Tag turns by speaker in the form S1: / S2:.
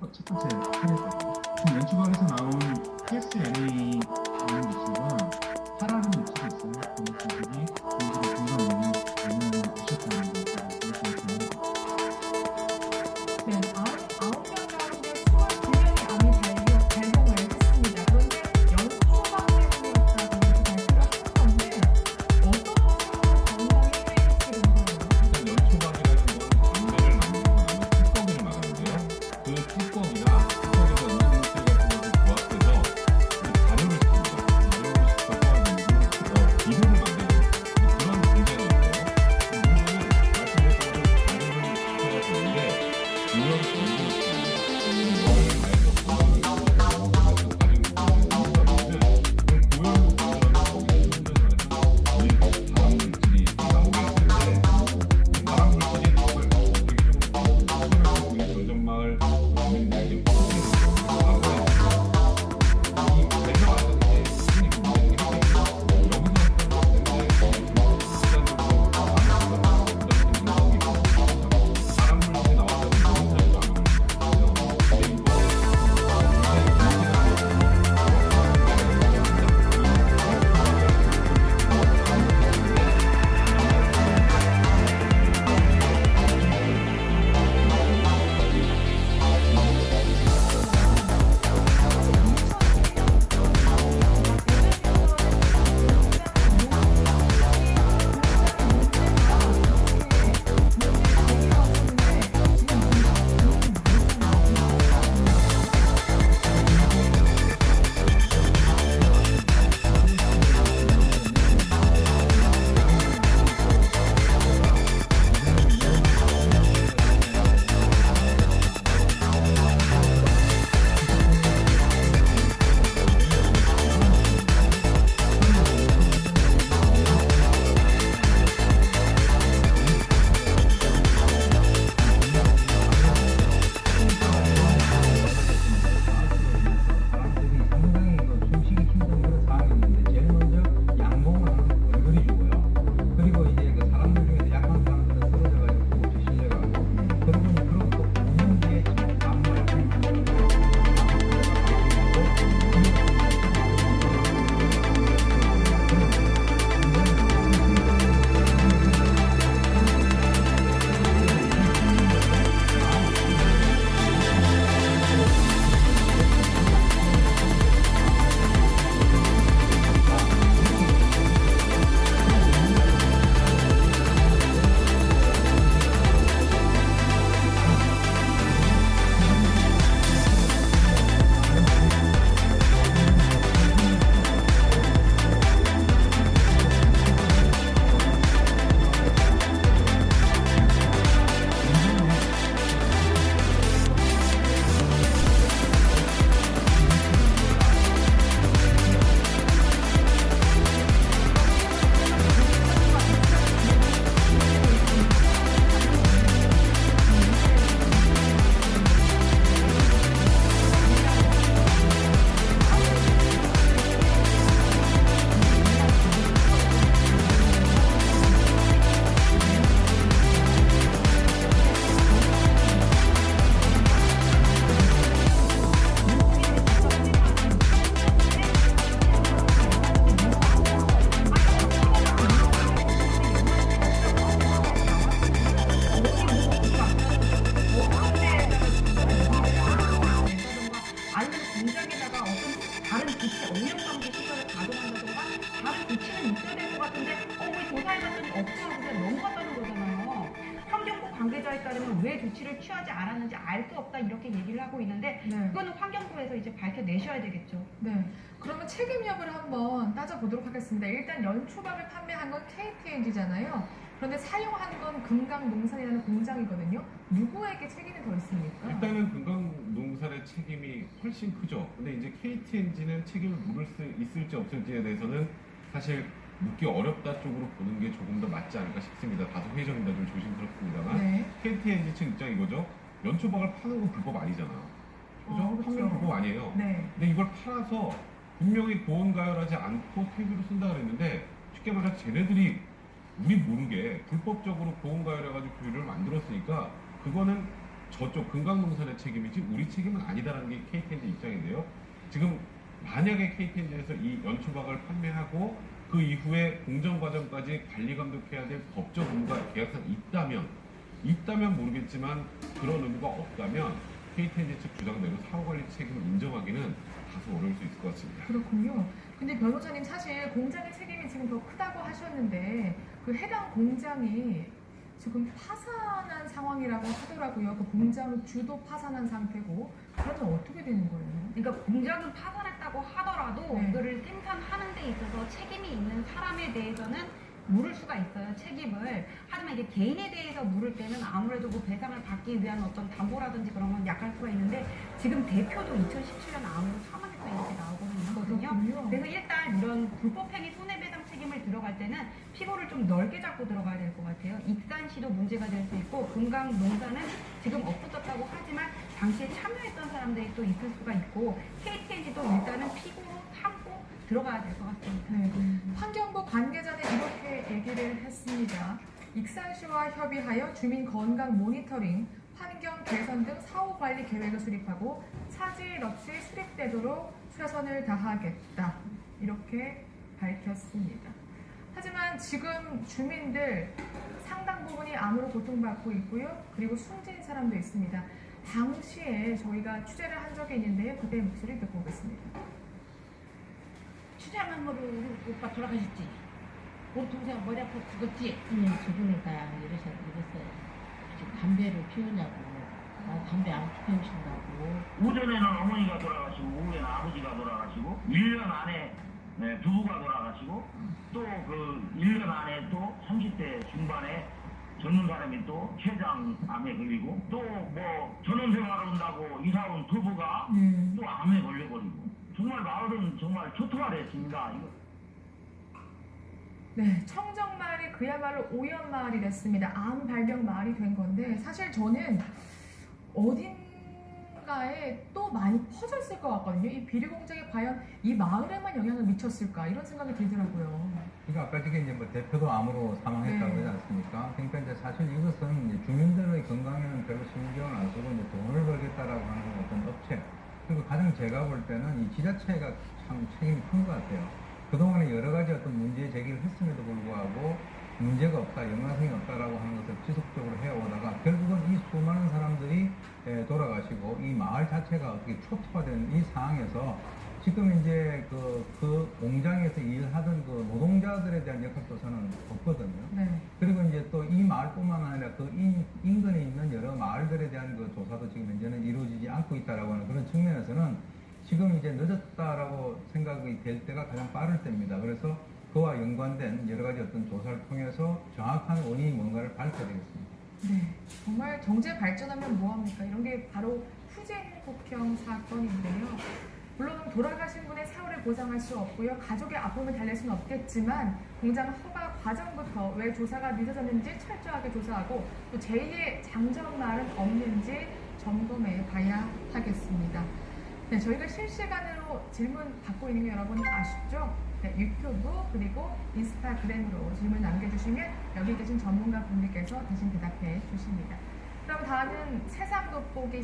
S1: 첫 번째 사례죠. 지금 연초박에서 나온 PSNA라는 뉴스가 파라는 뉴스가 있어요. 그 분들이 공부를 건강하게 보셨다는 걸 말씀드립니다.
S2: 네, 아홉 명 가운데 22명이 암이 발병을 했습니다. 그런데 연초박 때문이었다고 이렇게 발표를 하는 건데 어떤 건강에 해롭게 된 거예요?
S1: 일단 연초박이라는 건 담배를 만들고 나면 뚜껑이를 말하는데요. 그 뚜껑에서 음식물질 같은 것이 부합해서 발효를 시킵니다. 발효를 시켜서 비료를 만드는 그런 공장이었어요. 문제는 말씀드린 것처럼 발효를 시켜야 되는데 그걸
S2: 공장에다가 어떤 다른 기체, 원료방지 시설을 가동한다던가 다른 조치는 있어야 될 것 같은데 왜 조사해봤더니 없어요. 그냥 넘어갔다는 거잖아요. 환경부 관계자에 따르면 왜 조치를 취하지 않았는지 알 수 없다 이렇게 얘기를 하고 있는데
S3: 네.
S2: 그거는 환경부에서 이제 밝혀내셔야 되겠죠.
S3: 네. 그러면 책임 여부를 한번 따져보도록 하겠습니다. 일단 연초밥을 판매한 건 KTNG잖아요. 그런데 사용한 건 금강농산이라는 공장이거든요. 누구에게 책임이 더 있습니까?
S1: 일단은 금강농산의 책임이 훨씬 크죠. 근데 이제 KTNG는 책임을 물을 수 있을지 없을지에 대해서는 사실 묻기 어렵다 쪽으로 보는 게 조금 더 맞지 않을까 싶습니다. 다소 회의적입니다. 좀 조심스럽습니다만.
S3: 네.
S1: KTNG 측 입장이 이거죠. 연초박을 파는 건 불법 아니잖아요. 그죠?
S3: 그렇죠.
S1: 판매는 불법 아니에요.
S3: 네.
S1: 근데 이걸 팔아서 분명히 고온가열하지 않고 퇴비로 쓴다 그랬는데 쉽게 말해서 쟤네들이 우리 모르게 불법적으로 고온가열해가지고 교류를 만들었으니까 그거는 저쪽 금강농산의 책임이지 우리 책임은 아니다라는 게 KTNG 입장인데요. 지금 만약에 KTNG에서 이 연초박을 판매하고 그 이후에 공정 과정까지 관리 감독해야 될 법적 의무가 계약상에 있다면 모르겠지만 그런 의무가 없다면 KTNG 측 주장대로 사후관리 책임을 인정하기는 다소 어려울 수 있을 것 같습니다.
S3: 그렇군요. 근데 변호사님 사실 공장의 책임이 지금 더 크다고 하셨는데 그 해당 공장이 지금 파산한 상황이라고 하더라고요. 그 공장 주도 파산한 상태고 그러면 어떻게 되는 거예요?
S2: 그러니까 공장은 파산했다고 하더라도
S3: 네.
S2: 이거를 생산하는 데 있어서 책임이 있는 사람에 대해서는 물을 수가 있어요, 책임을. 하지만 이게 개인에 대해서 물을 때는 아무래도 그 배상을 받기 위한 어떤 담보라든지 그런 건 약할 수가 있는데 지금 대표도 2017년 암으로 사망했다 이렇게 나오거든요.
S3: 그렇군요.
S2: 그래서 일단 이런 불법행위 손해배상 책임을 들어갈 때는 피고를 좀 넓게 잡고 들어가야 될 것 같아요. 익산시도 문제가 될 수 있고 금강농사는 지금 없어졌다고 하지만 당시에 참여했던 사람들이 또 있을 수가 있고 KTNG도 일단은 피고로 삼고 들어가야 될 것 같습니다.
S3: 네. 환경부 관계자는 이렇게 얘기를 했습니다. 익산시와 협의하여 주민 건강 모니터링, 환경 개선 등 사후 관리 계획을 수립하고 차질 없이 수립되도록 최선을 다하겠다. 이렇게 밝혔습니다. 하지만 지금 주민들 상당 부분이 암으로 고통받고 있고요. 그리고 숨진 사람도 있습니다. 당시에 저희가 취재를 한 적이 있는데요. 그때의 목소리 듣고 오겠습니다.
S2: 추장한 거로 우리 오빠 돌아가셨지? 우리 동생 머리 아파 죽었지?
S4: 죽으니까 이랬어요. 지금 담배를 피우냐고. 나 담배 안 피우신다고.
S5: 오전에는 어머니가 돌아가시고 오후에는 아버지가 돌아가시고 1년 안에 부부가 돌아가시고 또 그 1년 안에 또 30대 중반에 젊은 사람이 또 췌장암에 걸리고 또 뭐 전원생활 한다고 이사 온 부부가 또 암에 걸려버리고 정말 마을은 정말 초토화됐습니다. 이거.
S3: 네, 청정마을이 그야말로 오염마을이 됐습니다. 암 발병 마을이 된 건데 사실 저는 어딘가에 또 많이 퍼졌을 것 같거든요. 이 비료 공장이 과연 이 마을에만 영향을 미쳤을까 이런 생각이 들더라고요.
S6: 그러니까 아까 저게 이제 뭐 대표도 암으로 사망했다고
S3: 네.
S6: 그러지 않습니까? 그러니까 이제 사실 이것은 이제 주민들의 건강에는 별로 신경을 안 쓰고 이제 돈을 벌겠다라고 하는 어떤 업체 그리고 가장 제가 볼 때는 이 지자체가 참 책임이 큰 것 같아요. 그동안에 여러 가지 어떤 문제 제기를 했음에도 불구하고 문제가 없다, 연관성이 없다라고 하는 것을 지속적으로 해오다가 결국은 이 수많은 사람들이 돌아가시고 이 마을 자체가 어떻게 초토화된 이 상황에서 지금 이제 그 공장에서 일하던 그 노동자들에 대한 역할도 저는 없거든요.
S3: 네.
S6: 그리고 이제 또 이 마을뿐만 아니라 그 인근에 있는 여러 마을들에 대한 그 조사도 지금 현재는 이루어지지 않고 있다라고 하는 그런 측면에서는 지금 이제 늦었다라고 생각이 될 때가 가장 빠를 때입니다. 그래서 그와 연관된 여러 가지 어떤 조사를 통해서 정확한 원인이 뭔가를 밝혀야 되겠습니다.
S3: 네, 정말 경제 발전하면 뭐합니까? 이런 게 바로 후재 폭형 사건인데요. 물론 돌아가신 분의 세월을 보장할 수 없고요. 가족의 아픔을 달랠 수는 없겠지만 공장 허가 과정부터 왜 조사가 늦어졌는지 철저하게 조사하고 또 제2의 장정말은 없는지 점검해 봐야 하겠습니다. 네, 저희가 실시간으로 질문 받고 있는 게 여러분 아시죠? 네, 유튜브 그리고 인스타그램으로 질문 남겨주시면 여기 계신 전문가 분들께서 대신 대답해 주십니다. 그럼 다음은 세상 돋보기